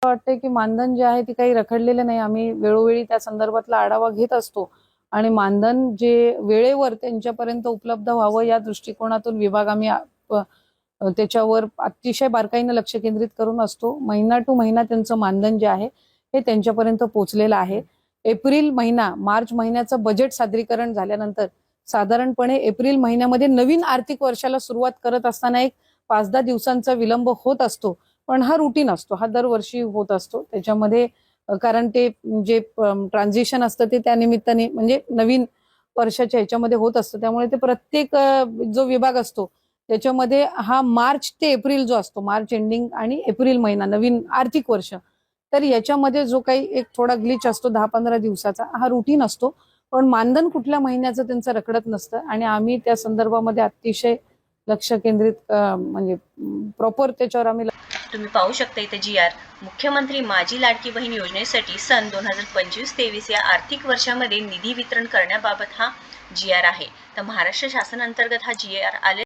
वाटतंय की मानधन जे आहे ते काही रखडलेलं नाही. आम्ही वेळोवेळी त्या संदर्भातला आढावा घेत असतो आणि मानधन जे वेळेवर त्यांच्यापर्यंत उपलब्ध व्हावं या दृष्टिकोनातून विभाग आम्ही त्याच्यावर अतिशय बारकाईने लक्ष केंद्रित करून असतो. महिना टू महिना त्यांचं मानधन जे आहे हे त्यांच्यापर्यंत पोहोचलेलं आहे. एप्रिल महिना मार्च महिन्याचं बजेट सादरीकरण झाल्यानंतर साधारणपणे एप्रिल महिन्यामध्ये नवीन आर्थिक वर्षाला सुरुवात करत असताना एक 5-10 दिवसांचा विलंब होत असतो, पण हा रुटीन असतो, हा दरवर्षी होत असतो. त्याच्यामध्ये कारण ते जे ट्रान्झिशन असतं ते त्या निमित्ताने म्हणजे नवीन वर्षाच्या ह्याच्यामध्ये होत असतं, त्यामुळे ते प्रत्येक जो विभाग असतो त्याच्यामध्ये हा मार्च ते एप्रिल जो असतो, मार्च एंडिंग आणि एप्रिल महिना नवीन आर्थिक वर्ष, तर याच्यामध्ये जो काही एक थोडा ग्लिच असतो 10-15 दिवसाचा, हा रुटीन असतो. पण मानधन कुठल्या महिन्याचं त्यांचं रखडत नसतं आणि आम्ही त्या संदर्भामध्ये अतिशय लक्ष केंद्रित म्हणजे प्रॉपर त्याच्यावर आम्ही तुम्ही पाहू शकता इथे GR मुख्यमंत्री माझी लाडकी बहीण योजनेसाठी सन 2025-23 या आर्थिक वर्षामध्ये निधी वितरण करण्याबाबत हा GR आहे. तर महाराष्ट्र शासन अंतर्गत हा GR आले